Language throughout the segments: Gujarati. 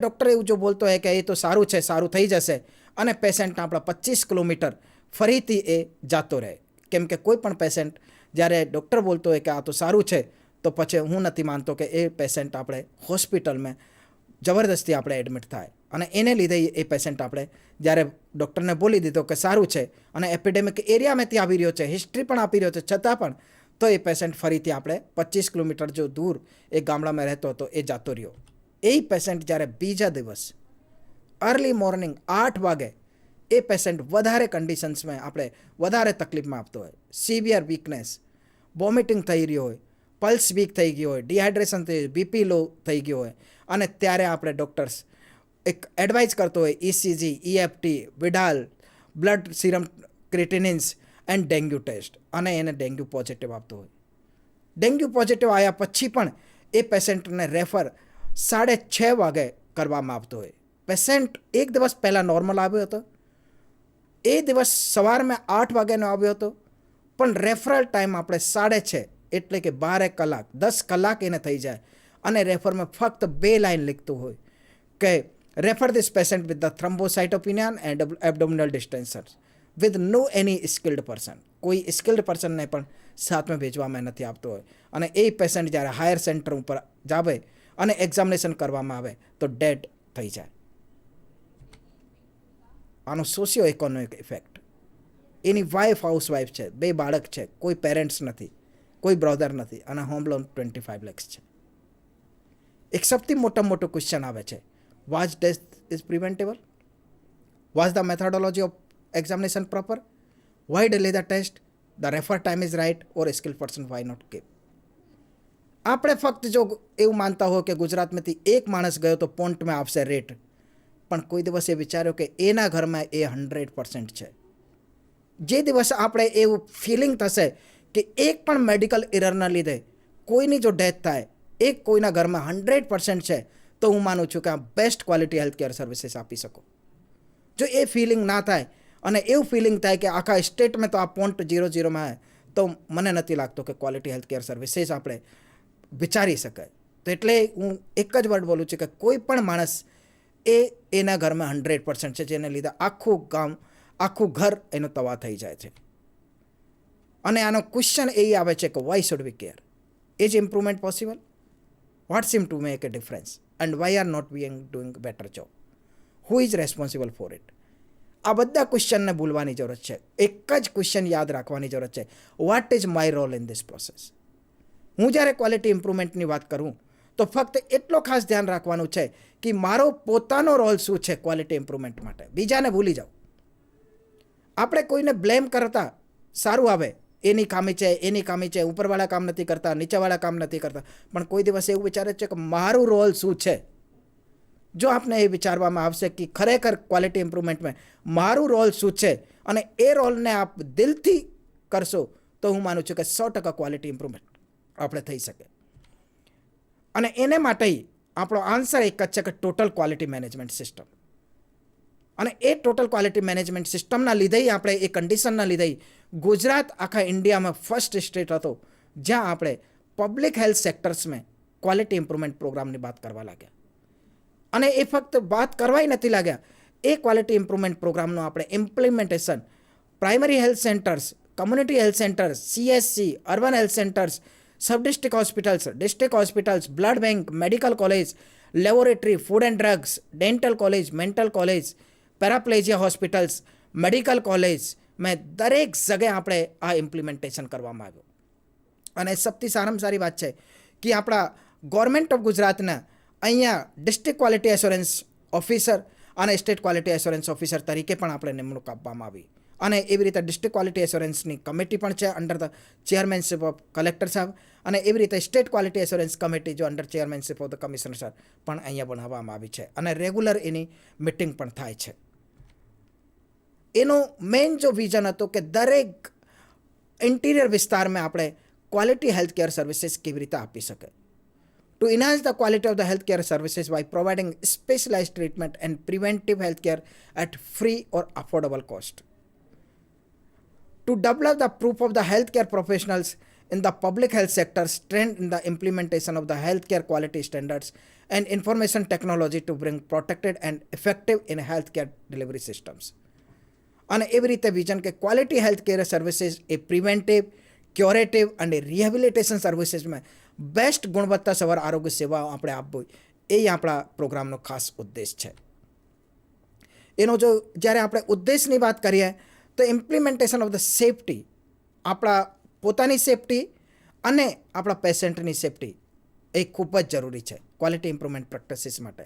ડૉક્ટર એવું જો બોલતો હોય કે એ તો સારું છે, સારું થઈ જશે, અને પેશન્ટ આપણા 25 કિલોમીટર ફરીથી એ જતો રહે. કેમ કે કોઈ પણ પેશન્ટ જ્યારે ડૉક્ટર બોલતો હોય કે આ તો સારું છે, તો પછી હું નથી માનતો કે એ પેશન્ટ આપણે હોસ્પિટલમાં જબરદસ્તી આપણે એડમિટ થાય. અને એને લીધે એ પેશન્ટ આપણે જ્યારે ડૉક્ટરને બોલી દીધો કે સારું છે અને એપિડેમિક એરિયામાંથી આવી રહ્યો છે, હિસ્ટ્રી પણ આપી રહ્યો છે, છતાં પણ તો એ પેશન્ટ ફરીથી આપણે 25 કિલોમીટર જો દૂર એ ગામડામાં રહેતો હતો એ જતો રહ્યો. એ પેશન્ટ જ્યારે બીજા દિવસ અર્લી મોર્નિંગ 8 વાગે એ પેશન્ટ વધારે કન્ડિશન્સમાં આપણે વધારે તકલીફમાં આપતો હોય, સિવિયર વીકનેસ, વોમિટિંગ થઈ રહ્યો હોય, પલ્સ વીક થઈ ગયો હોય, ડિહાઇડ્રેશન થઈ, બીપી લો થઈ ગયો હોય, અને ત્યારે આપણે ડૉક્ટર્સ એક એડવાઇસ કરતો હોય ECG, EFT, Widal, blood serum creatinines and dengue test, અને એને ડેન્ગ્યુ પોઝિટિવ આપતો હોય. ડેન્ગ્યુ પોઝિટિવ આવ્યા પછી પણ એ પેશન્ટને રેફર 6:30 વાગે કરવામાં આવતો હોય. પેશન્ટ એક દિવસ પહેલાં નોર્મલ આવ્યો હતો, એ દિવસ સવારમાં 8 વાગ્યાનો આવ્યો હતો, પણ રેફરલ ટાઈમ આપણે 6:30, એટલે કે 12 કલાક, 10 કલાક એને થઈ જાય, અને રેફરમાં ફક્ત 2 લાઇન લીખતું હોય કે refer this patient with the thrombocytopenia and abdominal distension with no any skilled person. કોઈ સ્કિલ્ડ પર્સનને પણ સાથમાં ભેજવામાં નથી આવતો હોય, અને એ પેશન્ટ જ્યારે હાયર સેન્ટર ઉપર જાવે અને એક્ઝામિનેશન કરવામાં આવે તો ડેડ થઈ જાય. આનો સોશિયો ઇકોનોમિક ઇફેક્ટ. એની વાઇફ હાઉસવાઇફ છે, 2 બાળક છે, કોઈ પેરેન્ટ્સ નથી, કોઈ બ્રધર નથી, અને હોમ લોન 25 lakhs છે. એક સૌથી મોટો ક્વેશ્ચન આવે છે, was death is preventable? Was the methodology of examination proper? Why delay the test? The refer time is right, or a skilled person why not give? આપણે ફક્ત જો એવું માનતા હોય કે ગુજરાતમાંથી એક માણસ ગયો તો પોઈન્ટમાં આવશે રેટ, પણ કોઈ દિવસ એ વિચાર્યો કે એના ઘરમાં એ 100% છે. જે દિવસ આપણે એવું ફિલિંગ થશે કે એક પણ મેડિકલ એરરના લીધે કોઈની જો ડેથ થાય, એક કોઈના ઘરમાં 100% છે, તો હું માનું છું કે આ best quality health care services આપી શકો. જો એ ફિલિંગ ના થાય અને એવું ફિલિંગ થાય કે આખા સ્ટેટમાં તો આ 0.00માં આવે, તો મને નથી લાગતો કે ક્વોલિટી હેલ્થ કેર સર્વિસીસ આપણે વિચારી શકાય. તો એટલે હું એક જ વર્ડ બોલું છું કે કોઈ પણ માણસ એના ઘરમાં 100% છે, જેને લીધે આખું ગામ, આખું ઘર એનો તવા થઈ જાય છે. અને આનો ક્વેશ્ચન એ આવે છે કે why should we care? Is improvement possible? What seem to make a difference? And why are not we doing better job? Who is responsible for it? આ બધા ક્વેશ્ચનને ભૂલવાની જરૂરત છે. એક જ ક્વેશ્ચન યાદ રાખવાની જરૂરત છે, what is my role in this process? હું જ્યારે ક્વોલિટી ઇમ્પ્રુવમેન્ટની વાત કરું તો ફક્ત એટલો ખાસ ધ્યાન રાખવાનું છે કે મારો પોતાનો રોલ શું છે ક્વોલિટી ઇમ્પ્રુવમેન્ટ માટે. બીજાને ભૂલી જાઓ. આપણે કોઈને બ્લેમ કરતા સારું આવે, એની ખામી છે, એની ખામી છે, ઉપરવાળા કામ નથી કરતા, નીચેવાળા કામ નથી કરતા, પણ કોઈ દિવસ એવું વિચારે છે કે મારું રોલ શું છે? જો આપને એ વિચારવામાં આવશે કે ખરેખર ક્વોલિટી ઇમ્પ્રુવમેન્ટમાં મારું રોલ શું છે, અને એ રોલને આપ દિલથી કરશો, તો હું માનું છું કે 100% ક્વોલિટી ઇમ્પ્રુવમેન્ટ આપણે થઈ શકે. અને એને માટે આપણો આન્સર એક જ છે કે ટોટલ ક્વોલિટી મેનેજમેન્ટ સિસ્ટમ. અને એ ટોટલ ક્વોલિટી મેનેજમેન્ટ સિસ્ટમના લીધે આપણે, એ કન્ડિશનના લીધે ગુજરાત આખા ઇન્ડિયામાં ફર્સ્ટ સ્ટેટ હતો જ્યાં આપણે પબ્લિક હેલ્થ સેક્ટર્સમાં ક્વોલિટી ઇમ્પ્રુવમેન્ટ પ્રોગ્રામની વાત કરવા લાગ્યા. અને એ ફક્ત વાત કરવાય નથી લાગ્યા, એ ક્વોલિટી ઇમ્પ્રુવમેન્ટ પ્રોગ્રામનું આપણે implementation primary health centres, community health centres, CHC, urban health centres, sub district hospitals, district hospitals, blood bank, medical college, laboratory, food and drugs, dental college, mental college, paraplegia hospitals, medical college મેં દરેક જગ્યાએ આપણે આ ઇમ્પ્લિમેન્ટેશન કરવામાં આવ્યું. અને સૌથી સારામાં સારી વાત છે કે આપણા ગવર્મેન્ટ ઓફ ગુજરાતના અહીંયા ડિસ્ટ્રિક્ટ ક્વોલિટી એશ્યોરન્સ ઓફિસર અને સ્ટેટ ક્વોલિટી એશ્યોરન્સ ઓફિસર તરીકે પણ આપણે નિમણૂક આપવામાં આવી. અને એવી રીતે ડિસ્ટ્રિક્ટ ક્વોલિટી એશ્યોરન્સની કમિટી પણ છે અંડર ધ ચેરમેનશિપ ઓફ કલેક્ટર સાહેબ, અને એવી રીતે સ્ટેટ ક્વોલિટી એશ્યોરન્સ કમિટી જો અંડર ચેરમેનશિપ ઓફ ધ કમિશનર સાહેબ પણ અહીંયા બનાવવામાં આવી છે, અને રેગ્યુલર એની મિટિંગ પણ થાય છે. એનું મેઇન જો વિઝન હતું કે દરેક ઇન્ટિરિયર વિસ્તારમાં આપણે ક્વોલિટી હેલ્થ કેર સર્વિસીસ કેવી રીતે આપી શકે. To enhance the quality of the healthcare services by providing specialized treatment and preventive healthcare at free or affordable cost. To develop the proof of the healthcare professionals in the public health sector, strength in the implementation of the healthcare quality standards and information technology to bring protected and effective in healthcare delivery systems. અને એવી રીતે વિઝન કે ક્વોલિટી હેલ્થ કેર સર્વિસીસ એ પ્રિવેન્ટિવ, ક્યોરેટિવ અને રિહેબિલિટેશન સર્વિસીસમાં બેસ્ટ ગુણવત્તાસભર આરોગ્ય સેવાઓ આપણે આપવું, એ આપણા પ્રોગ્રામનો ખાસ ઉદ્દેશ છે. એનો જો જ્યારે આપણે ઉદ્દેશની વાત કરીએ તો ઇમ્પ્લિમેન્ટેશન ઓફ ધ સેફટી, આપણા પોતાની સેફટી અને આપણા પેશન્ટની સેફટી એ ખૂબ જ જરૂરી છે ક્વોલિટી ઇમ્પ્રુવમેન્ટ પ્રેક્ટિસીસ માટે.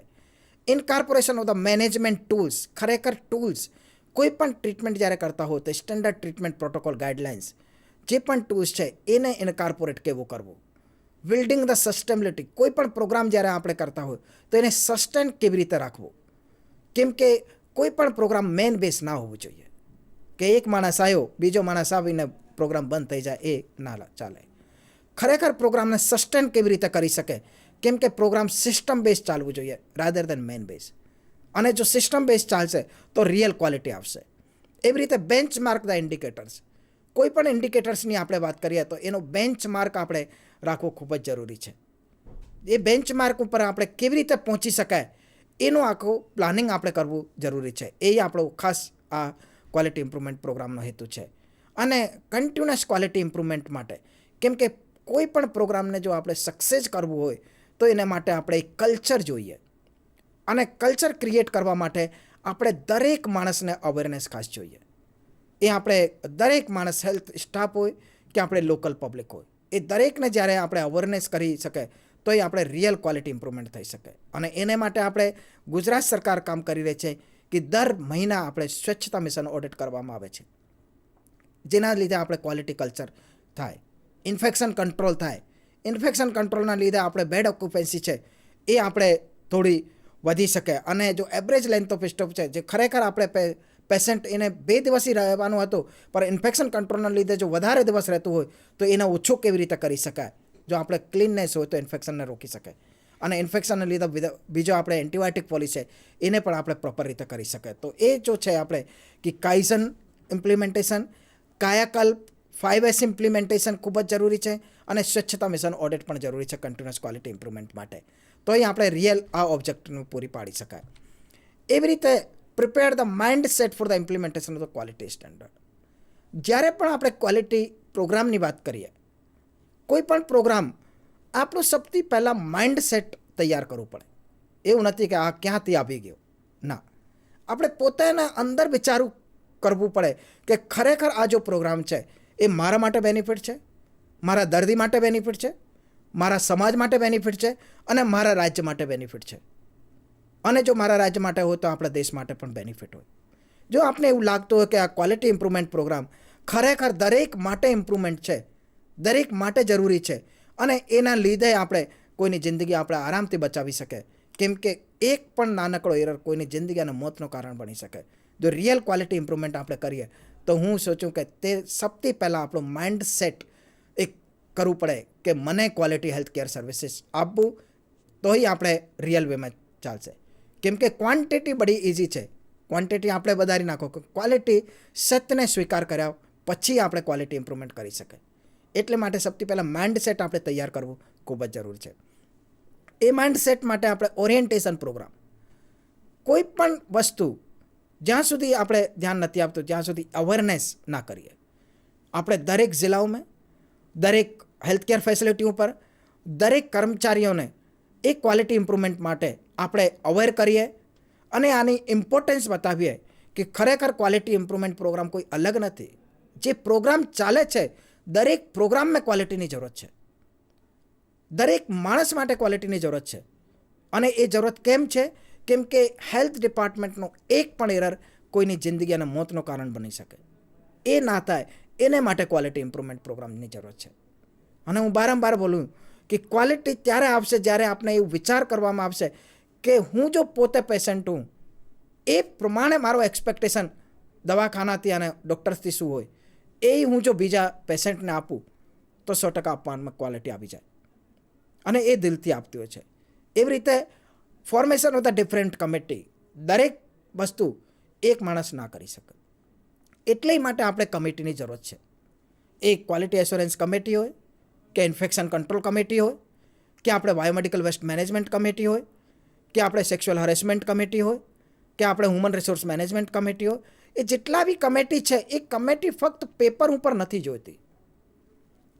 ઇનકોર્પોરેશન ઓફ ધ મેનેજમેન્ટ ટૂલ્સ, ખરેખર ટૂલ્સ કોઈ પણ ટ્રીટમેન્ટ જ્યારે કરતા હોય તો સ્ટેન્ડર્ડ ટ્રીટમેન્ટ પ્રોટોકોલ ગાઈડલાઇન્સ જે પણ ટૂલ્સ છે એને ઇનકોર્પોરેટ કેવું કરવું. બિલ્ડિંગ ધ સસ્ટેનેબિલિટી, કોઈ પણ પ્રોગ્રામ જ્યારે આપણે કરતા હોય તો એને સસ્ટેન કેવી રીતે રાખવું, કેમ કે કોઈ પણ પ્રોગ્રામ મેન બેઝ ના હોવું જોઈએ કે એક માણસ આવ્યો બીજો માણસ આવીને પ્રોગ્રામ બંધ થઈ જાય, એ ના ચાલે. ખરેખર પ્રોગ્રામને સસ્ટેન કેવી રીતે કરી શકે, કેમ કે પ્રોગ્રામ સિસ્ટમ બેઝ ચાલવું જોઈએ રાધર દેન મેન બેઝ. અને જો સિસ્ટમ બેઝ ચાલશે તો રિયલ ક્વોલિટી આવશે. એવી રીતે બેન્ચમાર્ક ધ ઇન્ડિકેટર્સ, કોઈ પણ ઇન્ડિકેટર્સની આપણે વાત કરીએ તો એનો બેન્ચમાર્ક આપણે રાખવો ખૂબ જ જરૂરી છે. એ બેન્ચમાર્ક ઉપર આપણે કેવી રીતે પહોંચી શકાય એનું આખું પ્લાનિંગ આપણે કરવું જરૂરી છે. એ આપણો ખાસ આ ક્વોલિટી ઇમ્પ્રુવમેન્ટ પ્રોગ્રામનો હેતુ છે. અને કન્ટિન્યુઅસ ક્વોલિટી ઇમ્પ્રુવમેન્ટ માટે, કેમ કે કોઈ પણ પ્રોગ્રામને જો આપણે સક્સેસ કરવું હોય તો એના માટે આપણે એક કલ્ચર જોઈએ. અને કલ્ચર ક્રિએટ કરવા માટે આપણે દરેક માણસને અવેરનેસ ખાસ જોઈએ. એ આપણે દરેક માણસ, હેલ્થ સ્ટાફ હોય કે આપણે લોકલ પબ્લિક હોય, એ દરેકને જ્યારે આપણે અવેરનેસ કરી શકે તો એ આપણે રિયલ ક્વોલિટી ઇમ્પ્રુવમેન્ટ થઈ શકે. અને એને માટે આપણે ગુજરાત સરકાર કામ કરી રહી છે કે દર મહિના આપણે સ્વચ્છતા મિશન ઓડિટ કરવામાં આવે છે, જેના લીધે આપણે ક્વોલિટી કલ્ચર થાય, ઇન્ફેક્શન કંટ્રોલ થાય. ઇન્ફેક્શન કંટ્રોલના લીધે આપણે બેડ ઓક્યુપન્સી છે એ આપણે થોડી વધી શકે. અને જો એવરેજ લેન્થ ઓફ સ્ટોપ છે, જે ખરેખર આપણે પેશન્ટ એને 2 દિવસથી રહેવાનું હતું પણ ઇન્ફેક્શન કંટ્રોલના લીધે જો વધારે દિવસ રહેતું હોય તો એને ઓછું કેવી રીતે કરી શકાય. જો આપણે ક્લીનનેસ હોય તો ઇન્ફેક્શનને રોકી શકાય. અને ઇન્ફેક્શનને લીધે બીજો આપણે એન્ટીબાયોટિક પોલિસી છે એને પણ આપણે પ્રોપર રીતે કરી શકાય. તો એ જો છે આપણે કે કાઇઝન ઇમ્પ્લિમેન્ટેશન, કાયાકલ્પ, 5S ઇમ્પ્લિમેન્ટેશન ખૂબ જ જરૂરી છે. અને સ્વચ્છતા મિશન ઓડિટ પણ જરૂરી છે કન્ટિન્યુઅસ ક્વોલિટી ઇમ્પ્રુવમેન્ટ માટે. તો અહીં આપણે રિયલ આ ઓબ્જેક્ટનું પૂરી પાડી શકાય. એવી રીતે prepare the mind set for the implementation of the quality standard. જ્યારે પણ આપણે ક્વોલિટી પ્રોગ્રામની વાત કરીએ, કોઈ પણ પ્રોગ્રામ, આપણું સૌથી પહેલાં માઇન્ડ સેટ તૈયાર કરવું પડે. એવું નથી કે આ ક્યાંથી આવી ગયો, ના, આપણે પોતાના અંદર વિચારું કરવું પડે કે ખરેખર આ જો પ્રોગ્રામ છે એ મારા માટે બેનિફિટ છે, મારા દર્દી માટે બેનિફિટ છે, મારા સમાજ માટે બેનિફિટ છે અને મારા રાજ્ય માટે બેનિફિટ છે. અને જો મારા રાજ્ય માટે હોય તો આપણા દેશ માટે પણ બેનિફિટ હોય. જો આપને એવું લાગતું હોય કે આ ક્વોલિટી ઇમ્પ્રુવમેન્ટ પ્રોગ્રામ ખરેખર દરેક માટે ઇમ્પ્રુવમેન્ટ છે, દરેક માટે જરૂરી છે અને એના લીધે આપણે કોઈની જિંદગી આપણે આરામથી બચાવી શકે, કેમ કે એક પણ નાનકડો એરર કોઈની જિંદગી અને મોતનું કારણ બની શકે. જો રિયલ ક્વોલિટી ઇમ્પ્રુવમેન્ટ આપણે કરીએ તો હું સોચું કે તે સૌથી પહેલાં આપણું માઇન્ડ સેટ એક કરવું પડે કે મને ક્વોલિટી હેલ્થ કેર સર્વિસીસ આપવું, તોય આપણે રિયલ વેમાં ચાલશે. કેમ કે ક્વોન્ટિટી બડી ઇઝી છે, ક્વોન્ટિટી આપણે વધારી નાખો, ક્વોલિટી સત્યને સ્વીકાર કર્યા પછી આપણે ક્વોલિટી ઇમ્પ્રુવમેન્ટ કરી શકે. એટલે માટે સૌથી પહેલાં માઇન્ડ સેટ આપણે તૈયાર કરવું ખૂબ જ જરૂરી છે. એ માઇન્ડ સેટ માટે આપણે ઓરિએન્ટેશન પ્રોગ્રામ, કોઈ પણ વસ્તુ જ્યાં સુધી આપણે ધ્યાન નથી આપતું ત્યાં સુધી અવેરનેસ ના કરીએ. આપણે દરેક જિલ્લાઓમાં, દરેક હેલ્થકેર ફેસિલિટી ઉપર દરેક કર્મચારીઓને એ ક્વોલિટી ઇમ્પ્રુવમેન્ટ માટે આપણે અવેર કરીએ અને આની ઇમ્પોર્ટન્સ બતાવીએ કે ખરેખર ક્વોલિટી ઇમ્પ્રુવમેન્ટ પ્રોગ્રામ કોઈ અલગ નથી. જે પ્રોગ્રામ ચાલે છે દરેક પ્રોગ્રામમાં ક્વોલિટીની જરૂરત છે, દરેક માણસ માટે ક્વોલિટીની જરૂરત છે. અને એ જરૂરત કેમ છે? કેમ કે હેલ્થ ડિપાર્ટમેન્ટનો એક પણ એરર કોઈની જિંદગી અને મોતનું કારણ બની શકે. એ ના થાય એને માટે ક્વોલિટી ઇમ્પ્રુવમેન્ટ પ્રોગ્રામની જરૂરત છે. અને હું વારંવાર બોલું કે ક્વોલિટી ત્યારે આવશે જ્યારે આપણે એવું વિચાર કરવામાં આવશે કે હું જો પોતે પેશન્ટ હું, એ પ્રમાણે મારો એક્સપેક્ટેશન દવાખાનાથી અને ડૉક્ટર્સથી શું હોય એ હું જો બીજા પેશન્ટને આપું તો 100% આપવામાં ક્વોલિટી આવી જાય. અને એ દિલથી આપતી હોય છે. એવી રીતે formation of the different committee, દરેક વસ્તુ એક માણસ ના કરી શકે. એટલે માટે આપણે કમિટીની જરૂરત છે. એ ક્વોલિટી એશ્યોરન્સ કમિટી હોય કે ઇન્ફેક્શન કંટ્રોલ કમિટી હોય, કે આપણે બાયોમેડિકલ વેસ્ટ મેનેજમેન્ટ કમિટી હોય, કે આપણે સેક્સ્યુઅલ હરેસમેન્ટ કમિટી હોય, કે આપણે હ્યુમન રિસોર્સ મેનેજમેન્ટ કમિટી હોય, એ જેટલા બી કમિટી છે એ કમિટી ફક્ત પેપર ઉપર નથી જોઈતી.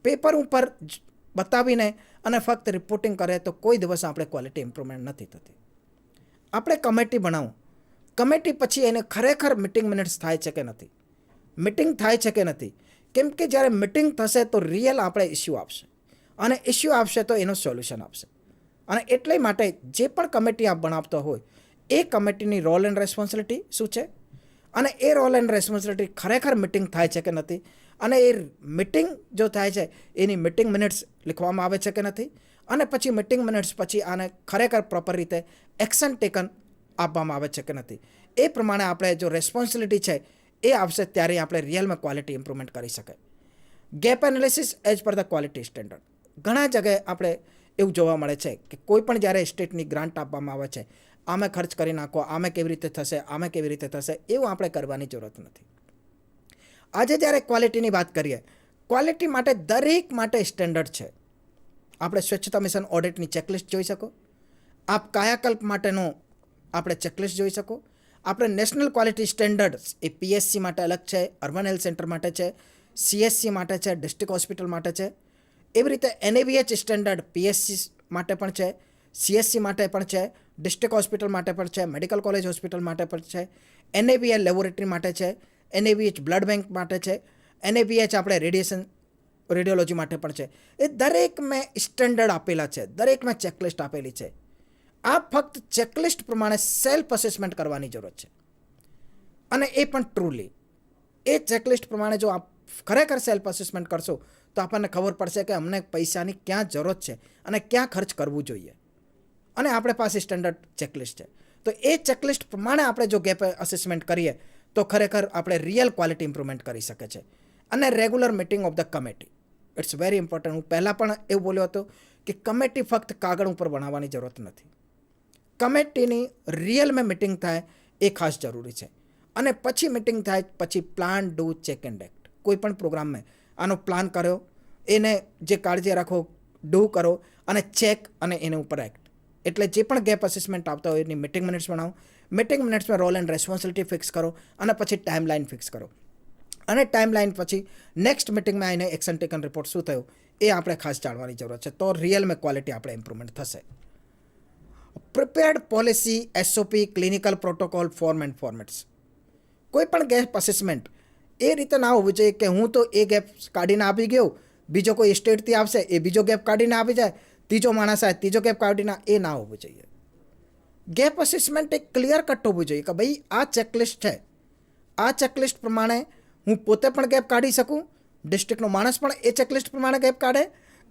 પેપર ઉપર બતાવીને અને ફક્ત રિપોર્ટિંગ કરે તો કોઈ દિવસ આપણે ક્વોલિટી ઇમ્પ્રુવમેન્ટ નથી થતી. આપણે કમિટી બનાવો, કમિટી પછી એને ખરેખર મિટિંગ મિનિટ્સ થાય છે કે નથી, મિટિંગ થાય છે કે નથી. કેમ કે જ્યારે મિટિંગ થશે તો રિયલ આપણે ઇસ્યુ આપશે, અને ઇસ્યુ આપશે તો એનું સોલ્યુશન આપશે. અને એટલે માટે જે પણ કમિટી આપ બનાવતો હોય એ કમિટીની રોલ એન્ડ રેસ્પોન્સિબિલિટી શું છે, અને એ રોલ એન્ડ રેસ્પોન્સિબિલિટી ખરેખર મિટિંગ થાય છે કે નથી, અને એ મિટિંગ જો થાય છે એની મિટિંગ મિનિટ્સ લખવામાં આવે છે કે નથી, અને પછી મિટિંગ મિનિટ્સ પછી આને ખરેખર પ્રોપર રીતે એક્શન ટેકન આપવામાં આવે છે કે નથી. એ પ્રમાણે આપણે જો રેસ્પોન્સિબિલિટી છે એ આવશે ત્યારે આપણે રિયલમાં ક્વોલિટી ઇમ્પ્રુવમેન્ટ કરી શકાય. Gap analysis as per the quality standard. ઘણા જગ્યાએ આપણે એવું જોવા મળે છે કે કોઈ પણ જ્યારે સ્ટેટની ગ્રાન્ટ આપવામાં આવે છે, આમે ખર્ચ કરી નાખો, આમે કેવી રીતે થશે, આમે કેવી રીતે થશે, એવું આપણે કરવાની જરૂરત નથી. આજે જ્યારે ક્વોલિટીની વાત કરીએ, ક્વોલિટી માટે દરેક માટે સ્ટેન્ડર્ડ છે. આપણે સ્વચ્છતા મિશન ઓડિટની ચેકલિસ્ટ જોઈ શકો, આપ કાયાકલ્પ માટેનો આપણે ચેકલિસ્ટ જોઈ શકો. આપણે નેશનલ ક્વોલિટી સ્ટેન્ડર્ડ્સ એ PSC માટે અલગ છે, અર્બન હેલ્થ સેન્ટર માટે છે, CSC માટે છે, ડિસ્ટ્રિક્ટ હોસ્પિટલ માટે છે. એવી રીતે NABH સ્ટેન્ડર્ડ PSC માટે પણ છે, CSC માટે પણ છે, ડિસ્ટ્રિક્ટ હોસ્પિટલ માટે પણ છે, મેડિકલ કોલેજ હોસ્પિટલ માટે પણ છે, NABL લેબોરેટરી માટે છે, NABH બ્લડ બેંક માટે છે, NABH આપણે રેડિયોલોજી માટે પણ છે. એ દરેક મેં સ્ટેન્ડર્ડ આપેલા છે, દરેક મેં ચેકલિસ્ટ આપેલી છે. આ ફક્ત ચેકલિસ્ટ પ્રમાણે સેલ્ફ અસેસમેન્ટ કરવાની જરૂર છે, અને એ પણ ટ્રુલી એ ચેકલિસ્ટ પ્રમાણે જો આપ ખરેખર સેલ્ફ અસેસમેન્ટ કરશો તો આપણને ખબર પડશે કે અમને પૈસાની ક્યાં જરૂરત છે અને ક્યાં ખર્ચ કરવું જોઈએ, અને આપણે પાસે સ્ટેન્ડર્ડ ચેકલિસ્ટ છે. તો એ ચેકલિસ્ટ પ્રમાણે આપણે જો ગેપ અસેસમેન્ટ કરીએ તો ખરેખર આપણે રિયલ ક્વોલિટી ઇમ્પ્રુવમેન્ટ કરી શકે છે. અને regular meeting of the committee, it's very important. હું પહેલાં પણ એવું બોલ્યો હતો કે કમિટી ફક્ત કાગળ ઉપર બનાવવાની જરૂરત નથી, કમિટીની રિયલમાં મિટિંગ થાય એ ખાસ જરૂરી છે. અને પછી મિટિંગ થાય પછી plan, do, check and act. કોઈ પણ પ્રોગ્રામમાં આનો પ્લાન કર્યો, એને જે કાળજી રાખો, ડુ કરો, અને ચેક, અને એને ઉપર એક્ટ. એટલે જે પણ ગેપ અસેસમેન્ટ આવતા હોય એની મિટિંગ મિનિટ્સ બનાવો, મિટિંગ મિનિટ્સમાં રોલ એન્ડ રેસ્પોન્સિબિલિટી ફિક્સ કરો, અને પછી ટાઈમ લાઈન ફિક્સ કરો, અને ટાઈમ લાઈન પછી નેક્સ્ટ મિટિંગમાં આવીને એક્શન ટેકન રિપોર્ટ શું થયું એ આપણે ખાસ જાણવાની જરૂર છે. તો રિયલમાં ક્વોલિટી આપણે ઇમ્પ્રુવમેન્ટ થશે. Prepared policy, SOP, clinical protocol, form and formats. કોઈ પણ ગેપ અસેસમેન્ટ એ રીતે ના હોવું જોઈએ કે હું તો એ ગેપ કાઢીને આપી ગયો, બીજો કોઈ સ્ટેટથી આવશે એ બીજો ગેપ કાઢીને આપી જાય, ત્રીજો માણસ આવે ત્રીજો ગેપ કાઢીને, એ ના હોવું જોઈએ. ગેપ અસેસમેન્ટ એક ક્લિયર કટ હોવું જોઈએ કે ભાઈ આ ચેકલિસ્ટ છે, આ ચેકલિસ્ટ પ્રમાણે હું પોતે પણ ગેપ કાઢી શકું, ડિસ્ટ્રિક્ટનો માણસ પણ એ ચેકલિસ્ટ પ્રમાણે ગેપ કાઢે,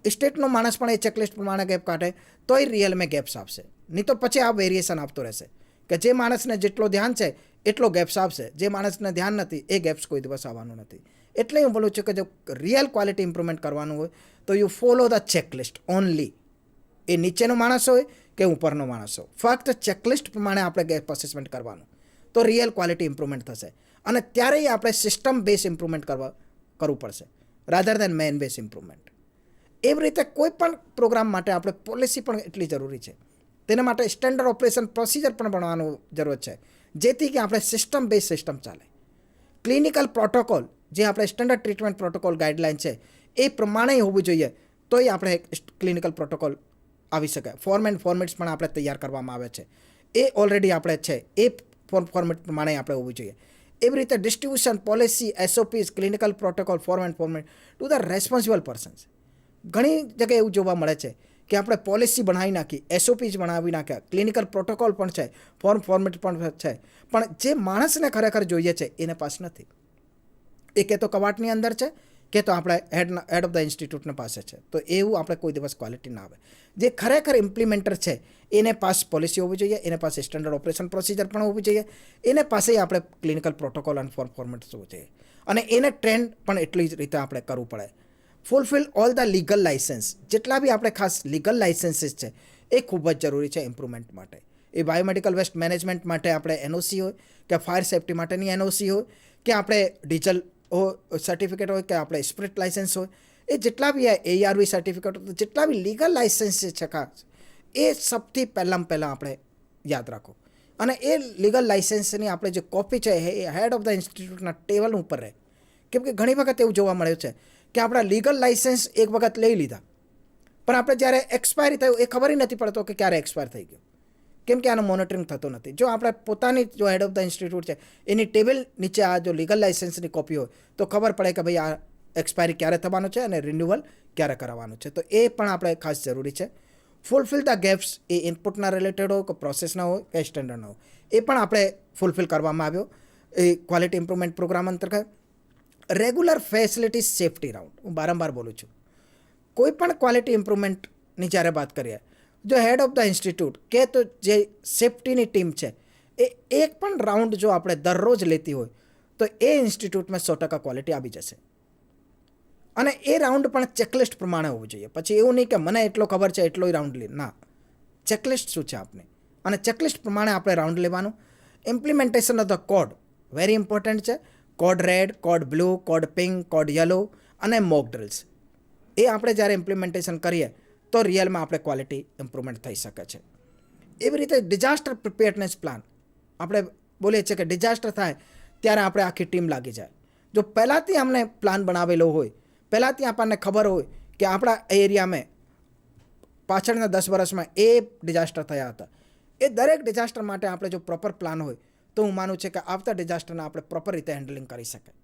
સ્ટેટનો માણસ પણ એ ચેકલિસ્ટ પ્રમાણે ગેપ કાઢે, તો એ રિયલમાં ગેપ્સ આપશે. નહીં તો પછી આ વેરિએશન આપતો રહેશે કે જે માણસને જેટલો ધ્યાન છે એટલો ગેપ્સ આપશે, જે માણસને ધ્યાન નથી એ ગેપ્સ કોઈ દિવસ આવવાનું નથી. એટલે હું બોલું છું કે જો રિયલ ક્વોલિટી ઇમ્પ્રુવમેન્ટ કરવાનું હોય તો you follow the checklist only. એ નીચેનો માણસ હોય કે ઉપરનો માણસ હોય, ફક્ત ચેકલિસ્ટ પ્રમાણે આપણે ગેપ અસેસમેન્ટ કરવાનું, તો રિયલ ક્વોલિટી ઇમ્પ્રુવમેન્ટ થશે. અને ત્યારે આપણે સિસ્ટમ બેઝ ઇમ્પ્રુવમેન્ટ કરવું પડશે rather than man base improvement. એવી રીતે કોઈ પણ પ્રોગ્રામ માટે આપણે પોલિસી પણ એટલી જરૂરી છે. તેના માટે સ્ટેન્ડર્ડ ઓપરેશન પ્રોસિજર પણ બનાવવાનું જરૂર છે, જેથી કે આપણે સિસ્ટમ બેઝ સિસ્ટમ ચાલે. ક્લિનિકલ પ્રોટોકોલ, જે આપણે સ્ટેન્ડર્ડ ટ્રીટમેન્ટ પ્રોટોકોલ ગાઈડલાઇન છે એ પ્રમાણે હોવું જોઈએ, તો એ આપણે ક્લિનિકલ પ્રોટોકોલ આવી શકે. ફોર્મ એન્ડ ફોર્મેટ્સ પણ આપણે તૈયાર કરવામાં આવે છે, એ ઓલરેડી આપણે છે, એ ફોર્મેટ પ્રમાણે આપણે હોવું જોઈએ. એવી રીતે distribution, policy, SOPs, clinical protocol, form and format to the responsible persons. ઘણી જગ્યાએ એવું જોવા મળે છે કે આપણે પોલિસી બનાવી નાખી, SOPs બનાવી નાખ્યા, ક્લિનિકલ પ્રોટોકોલ પણ છે, ફોર્મ ફોર્મેટ પણ છે, પણ જે માણસને ખરેખર જોઈએ છે એને પાસ નથી. એ કે તો કવાટની અંદર છે કે તો આપણે હેડ ઓફ ધ ઇન્સ્ટિટ્યૂટને પાસે છે. તો એવું આપણે કોઈ દિવસ ક્વોલિટી ના આવે. જે ખરેખર ઇમ્પ્લિમેન્ટર છે એને પાસ પોલિસી હોવી જોઈએ, એને પાસે સ્ટેન્ડર્ડ ઓપરેશન પ્રોસિજર પણ હોવી જોઈએ, એને પાસે આપણે ક્લિનિકલ પ્રોટોકોલ અને ફોર્મ ફોર્મેટ્સ હોવું જોઈએ, અને એને ટ્રેન્ડ પણ એટલી જ રીતે આપણે કરવું પડે. Fulfil all the legal licence. જેટલા બી આપણે ખાસ લીગલ લાઇસન્સીસ છે એ ખૂબ જ જરૂરી છે ઇમ્પ્રુવમેન્ટ માટે. એ બાયોમેડિકલ વેસ્ટ મેનેજમેન્ટ માટે આપણે NOC હોય, કે ફાયર સેફ્ટી માટેની NOC હોય, કે આપણે ડીઝલ સર્ટિફિકેટ હોય, કે આપણે સ્પ્રિટ લાઇસન્સ હોય, એ જેટલા બી ARV સર્ટિફિકેટ, જેટલા બી લીગલ લાઇસન્સ છે ખાસ, એ સૌથી પહેલાં આપણે યાદ રાખો. અને એ લીગલ લાઇસન્સની આપણે જે કોપી છે એ હેડ ઓફ ધ ઇન્સ્ટિટ્યૂટના ટેબલ ઉપર રહે. કેમ કે ઘણી વખત એવું જોવા મળ્યું છે કે આપણા લીગલ લાઇસન્સ એક વખત લઈ લીધા, પણ આપણે જ્યારે એક્સપાયરી થયું એ ખબર નથી પડતો કે ક્યારે એક્સપાયર થઈ ગયું, કેમ કે આનું મોનિટરિંગ થતું નથી. જો આપણે પોતાની જો હેડ ઓફ ધ ઇન્સ્ટિટ્યૂટ છે એની ટેબલ નીચે આ જો લીગલ લાઇસન્સની કોપી હોય તો ખબર પડે કે ભાઈ આ એક્સપાયરી ક્યારે થવાનું છે અને રિન્યુઅલ ક્યારે કરાવવાનું છે. તો એ પણ આપણે ખાસ જરૂરી છે. ફૂલફિલ ધ ગેપ્સ, એ ઇનપુટના રિલેટેડ હોય કે પ્રોસેસના હોય કે સ્ટેન્ડર્ડના હોય, એ પણ આપણે ફૂલફિલ કરવામાં આવ્યો એ ક્વોલિટી ઇમ્પ્રુવમેન્ટ પ્રોગ્રામ અંતર્ગત. રેગ્યુલર ફેસિલિટીઝ સેફ્ટી રાઉન્ડ, હું વારંવાર બોલું છું. કોઈ પણ ક્વોલિટી ઇમ્પ્રુવમેન્ટની જ્યારે વાત કરીએ, જો હેડ ઓફ ધ ઇન્સ્ટિટ્યૂટ કે તો જે સેફ્ટીની ટીમ છે એ એક પણ રાઉન્ડ જો આપણે દરરોજ લેતી હોય તો એ ઇન્સ્ટિટ્યૂટમાં 100% ક્વોલિટી આવી જશે. અને એ રાઉન્ડ પણ ચેકલિસ્ટ પ્રમાણે હોવું જોઈએ. પછી એવું નહીં કે મને એટલો ખબર છે એટલો રાઉન્ડ લે, ના, ચેકલિસ્ટ શું છે આપણે, અને ચેકલિસ્ટ પ્રમાણે આપણે રાઉન્ડ લેવાનું. Implementation of the code very important છે. Code red, code blue, code pink, code yellow અને મોક ડ્રિલ્સ, એ આપણે જ્યારે ઇમ્પ્લિમેન્ટેશન કરીએ તો રિયલમાં આપણે ક્વોલિટી ઇમ્પ્રુવમેન્ટ થઈ શકે છે. એવી રીતે ડિઝાસ્ટર પ્રિપેરનેસ પ્લાન, આપણે બોલીએ છીએ કે ડિઝાસ્ટર થાય ત્યારે આપણે આખી ટીમ લાગી જાય. જો પહેલાંથી અમને પ્લાન બનાવેલો હોય, પહેલાંથી આપણને ખબર હોય કે આપણા એરિયામાં પાછળના 10 વર્ષમાં એ ડિઝાસ્ટર થયા હતા, એ દરેક ડિઝાસ્ટર માટે આપણે જો પ્રોપર પ્લાન હોય તો હું માનું છું કે આવતા ડિઝાસ્ટરને આપણે પ્રોપર રીતે હેન્ડલિંગ કરી શકાય.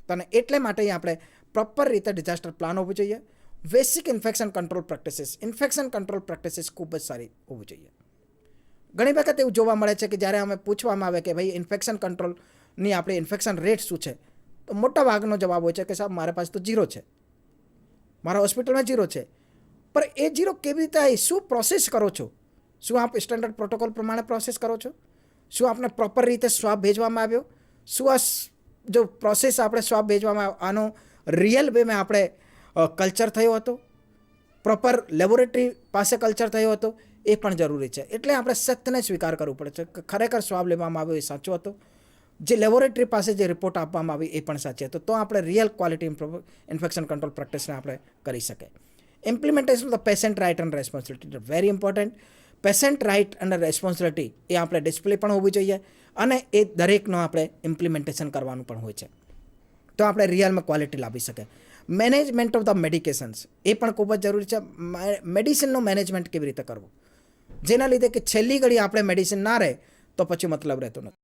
અને એટલે માટે આપણે પ્રોપર રીતે ડિઝાસ્ટર પ્લાન હોવું જોઈએ. બેસિક ઇન્ફેક્શન કંટ્રોલ પ્રેક્ટિસીસ ખૂબ જ સારી હોવી જોઈએ. ઘણી વખત એવું જોવા મળે છે કે જ્યારે અમે પૂછવામાં આવે કે ભાઈ ઇન્ફેક્શન કંટ્રોલની આપણી ઇન્ફેક્શન રેટ શું છે, તો મોટા ભાગનો જવાબ હોય છે કે સાહેબ મારા પાસે તો 0 છે, મારા હોસ્પિટલમાં 0 છે. પણ એ 0 કેવી રીતે આવી? શું પ્રોસેસ કરો છો? શું આપ સ્ટેન્ડર્ડ પ્રોટોકોલ પ્રમાણે પ્રોસેસ કરો છો? શું આપને પ્રોપર રીતે સ્વાબ ભેજવામાં આવ્યો? શું આ જો પ્રોસેસ આપણે સ્વાબ ભેજવામાં આવ્યો આનો રિયલ વેમાં આપણે કલ્ચર થયો હતો, પ્રોપર લેબોરેટરી પાસે કલ્ચર થયો હતો? એ પણ જરૂરી છે. એટલે આપણે સત્યને સ્વીકાર કરવું પડે છે કે ખરેખર સ્વાબ લેવામાં આવ્યો એ સાચો હતો, જે લેબોરેટરી પાસે જે રિપોર્ટ આપવામાં આવી એ પણ સાચી હતો. તો આપણે રિયલ ક્વોલિટી ઇન્ફેક્શન કંટ્રોલ પ્રેક્ટિસને આપણે કરી શકીએ. Implementation of the patient right and responsibility very important. Patient right અને રેસ્પોન્સિબિલિટી એ આપણે ડિસ્પ્લે પણ હોવી જોઈએ અને એ દરેકનો આપણે ઇમ્પ્લિમેન્ટેશન કરવાનું પણ હોય છે, તો આપણે રિયલમાં ક્વોલિટી લાવી શકીએ. મેનેજમેન્ટ ઓફ ધ મેડિકેશન્સ એ પણ ખૂબ જ જરૂરી છે. મેડિસિનનું મેનેજમેન્ટ કેવી રીતે કરવું, જેના લીધે કે છેલ્લી ઘડી આપણે મેડિસિન ના રહે તો પછી મતલબ રહેતો નથી.